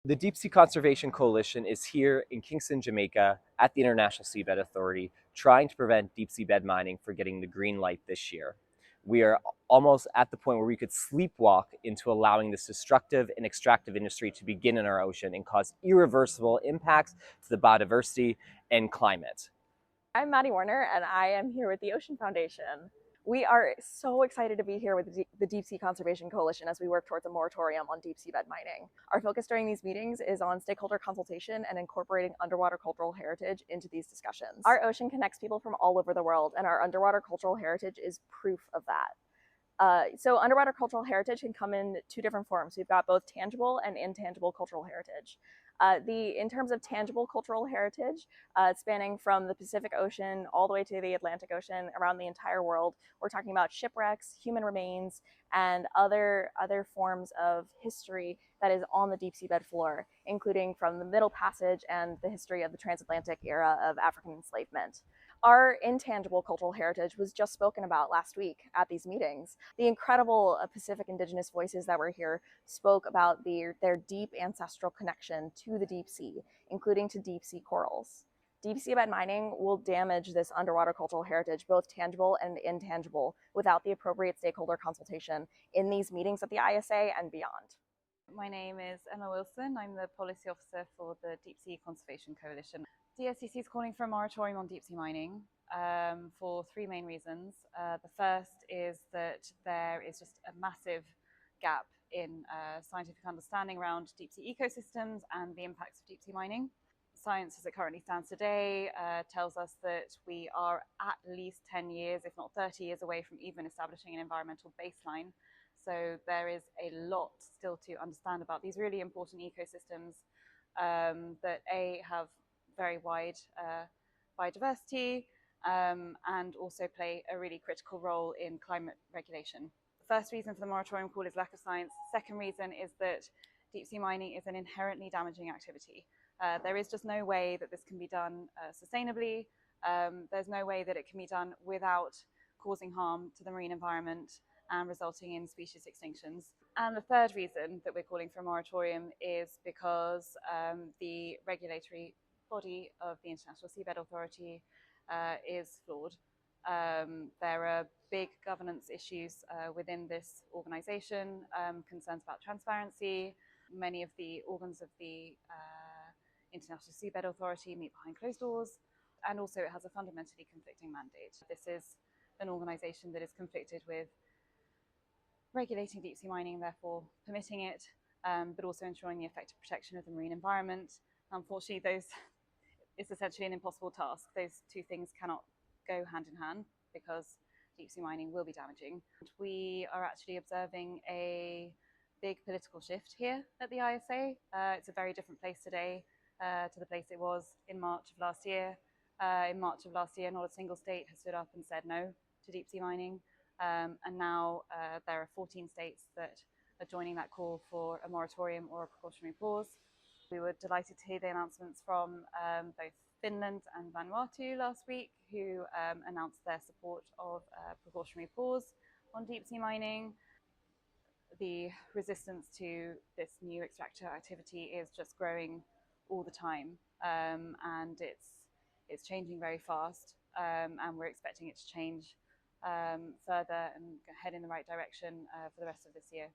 The Deep Sea Conservation Coalition is here in Kingston, Jamaica at the International Seabed Authority trying to prevent deep sea bed mining for getting the green light this year. We are almost at the point where we could sleepwalk into allowing this destructive and extractive industry to begin in our ocean and cause irreversible impacts to the biodiversity and climate. I'm Maddie Warner, and I am here with the Ocean Foundation. We are so excited to be here with the Deep Sea Conservation Coalition as we work towards a moratorium on deep sea bed mining. Our focus during these meetings is on stakeholder consultation and incorporating underwater cultural heritage into these discussions. Our ocean connects people from all over the world, and our underwater cultural heritage is proof of that. So underwater cultural heritage can come in two different forms. We've got both tangible and intangible cultural heritage. In terms of tangible cultural heritage, spanning from the Pacific Ocean all the way to the Atlantic Ocean, around the entire world, we're talking about shipwrecks, human remains, and other forms of history that is on the deep sea bed floor, including from the Middle Passage and the history of the transatlantic era of African enslavement. Our intangible cultural heritage was just spoken about last week at these meetings. The incredible Pacific Indigenous voices that were here spoke about their deep ancestral connection to the deep sea, including to deep sea corals. Deep sea bed mining will damage this underwater cultural heritage, both tangible and intangible, without the appropriate stakeholder consultation in these meetings at the ISA and beyond. My name is Emma Wilson. I'm the Policy Officer for the Deep Sea Conservation Coalition. DSCC is calling for a moratorium on deep sea mining for three main reasons. The first is that there is just a massive gap in scientific understanding around deep sea ecosystems and the impacts of deep sea mining. Science as it currently stands today tells us that we are at least 10 years, if not 30 years away from even establishing an environmental baseline. So there is a lot still to understand about these really important ecosystems that have very wide biodiversity and also play a really critical role in climate regulation. The first reason for the moratorium call is lack of science. Second reason is that deep sea mining is an inherently damaging activity. There is just no way that this can be done sustainably. There's no way that it can be done without causing harm to the marine environment and resulting in species extinctions. And the third reason that we're calling for a moratorium is because the regulatory body of the International Seabed Authority is flawed. There are big governance issues within this organization, concerns about transparency. Many of the organs of the International Seabed Authority meet behind closed doors, and also it has a fundamentally conflicting mandate. This is an organization that is conflicted with regulating deep sea mining, therefore permitting it, but also ensuring the effective protection of the marine environment. Unfortunately, it's essentially an impossible task. Those two things cannot go hand in hand because deep sea mining will be damaging. We are actually observing a big political shift here at the ISA. It's a very different place today to the place it was in March of last year. In March of last year, not a single state has stood up and said no to deep sea mining. And now there are 14 states that are joining that call for a moratorium or a precautionary pause. We were delighted to hear the announcements from both Finland and Vanuatu last week, who announced their support of a precautionary pause on deep sea mining. The resistance to this new extractor activity is just growing all the time, and it's changing very fast, and we're expecting it to change further and head in the right direction for the rest of this year.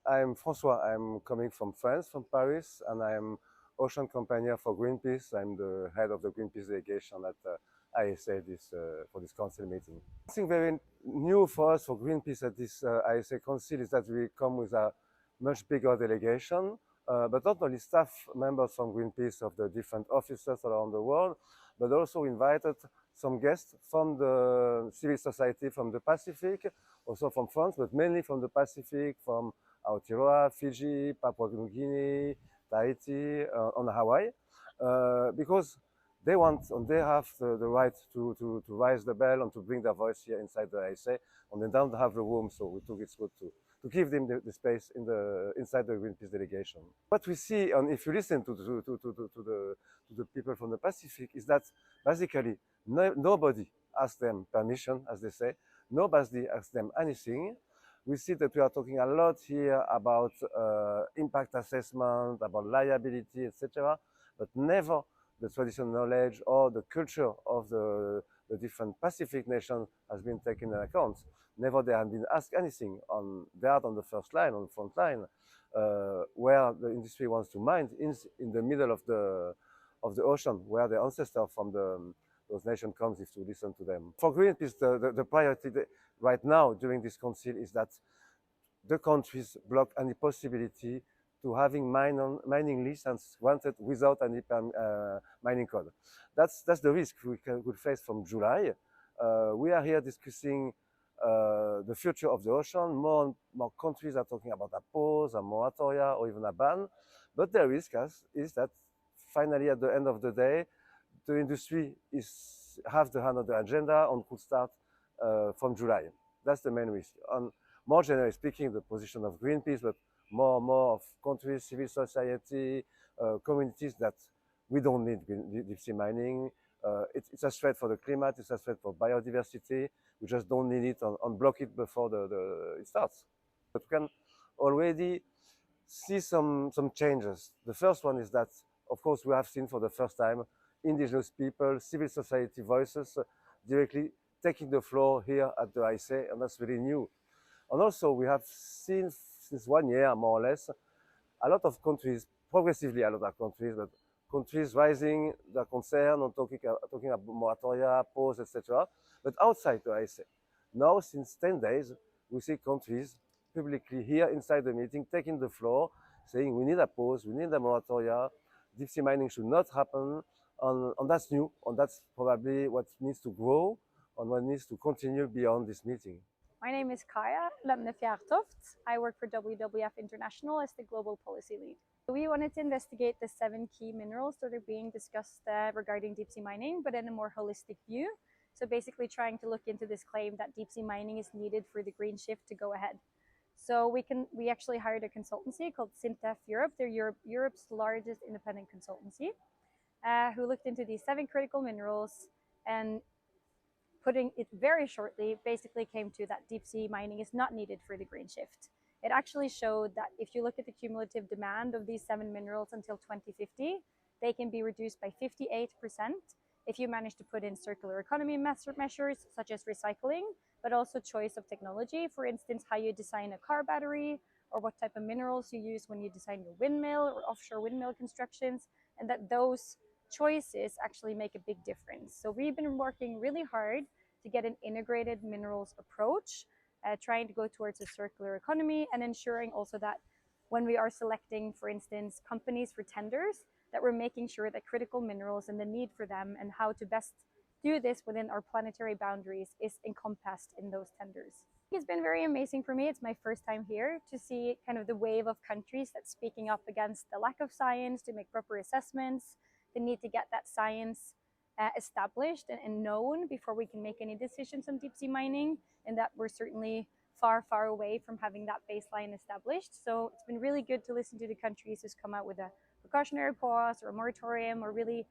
I'm François. I'm coming from France, from Paris, and I'm ocean companion for Greenpeace. I'm the head of the Greenpeace delegation at ISA for this council meeting. Something very new for us, for Greenpeace at this ISA council, is that we come with a much bigger delegation, but not only staff members from Greenpeace of the different offices around the world, but also invited some guests from the civil society from the Pacific, also from France, but mainly from the Pacific, from Aotearoa, Fiji, Papua New Guinea, Tahiti, on Hawaii, because they want and they have the right to raise the bell and to bring their voice here inside the ISA, and they don't have the room, so we think it's good to give them the space inside the Greenpeace delegation. What we see, and if you listen to the people from the Pacific, is that basically nobody asks them permission, as they say. Nobody asks them anything. We see that we are talking a lot here about impact assessment, about liability, etc., but never the traditional knowledge or the culture of the different Pacific nations has been taken into account. Never they have been asked anything on that on the first line, on the front line, where the industry wants to mine in the middle of the ocean, where the ancestors from those nations comes if you listen to them. For Greenpeace, the priority right now during this council is that the countries block any possibility to having mining license granted without any mining code. That's the risk we could face from July. We are here discussing the future of the ocean. More countries are talking about a pause, a moratoria, or even a ban. But the risk is that finally, at the end of the day, the industry have the hand on the agenda and could start from July. That's the main risk. On more generally speaking, the position of Greenpeace, but more and more of countries, civil society, communities that we don't need deep sea mining. It's a threat for the climate, it's a threat for biodiversity. We just don't need it and block it before it starts. But we can already see some changes. The first one is that, of course, we have seen for the first time indigenous people, civil society voices directly taking the floor here at the ISA, and that's really new. And also, we have seen since 1 year, more or less, a lot of countries, progressively a lot of countries, but countries raising their concern and talking about moratoria, pause, etc. But outside the ISA, now since 10 days, we see countries publicly here inside the meeting taking the floor, saying we need a pause, we need a moratoria, deep sea mining should not happen, and that's new, and that's probably what needs to grow and what needs to continue beyond this meeting. My name is Kaya Lemne-Fjertoft. I work for WWF International as the Global Policy Lead. We wanted to investigate the 7 key minerals that are being discussed regarding deep sea mining, but in a more holistic view. So basically trying to look into this claim that deep sea mining is needed for the green shift to go ahead. So we actually hired a consultancy called Sintef Europe. They're Europe's largest independent consultancy, who looked into these 7 critical minerals, and putting it very shortly, basically came to that deep sea mining is not needed for the green shift. It actually showed that if you look at the cumulative demand of these 7 minerals until 2050, they can be reduced by 58% if you manage to put in circular economy measures such as recycling, but also choice of technology. For instance, how you design a car battery, or what type of minerals you use when you design your windmill or offshore windmill constructions, and that those choices actually make a big difference. So we've been working really hard to get an integrated minerals approach, trying to go towards a circular economy, and ensuring also that when we are selecting, for instance, companies for tenders, that we're making sure that critical minerals and the need for them and how to best do this within our planetary boundaries is encompassed in those tenders. It's been very amazing for me. It's my first time here to see kind of the wave of countries that's speaking up against the lack of science, to make proper assessments, the need to get that science established and known before we can make any decisions on deep sea mining, and that we're certainly far, far away from having that baseline established. So it's been really good to listen to the countries who's come out with a precautionary pause or a moratorium, or really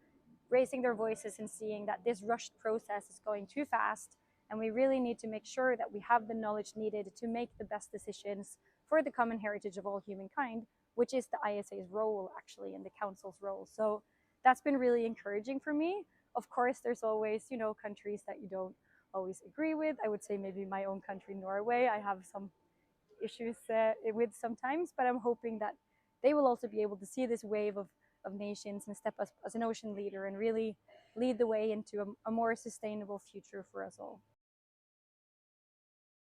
raising their voices and seeing that this rushed process is going too fast, and we really need to make sure that we have the knowledge needed to make the best decisions for the common heritage of all humankind, which is the ISA's role actually, and the Council's role. So that's been really encouraging for me. Of course, there's always, countries that you don't always agree with. I would say maybe my own country, Norway, I have some issues with sometimes, but I'm hoping that they will also be able to see this wave of nations and step up as an ocean leader and really lead the way into a more sustainable future for us all.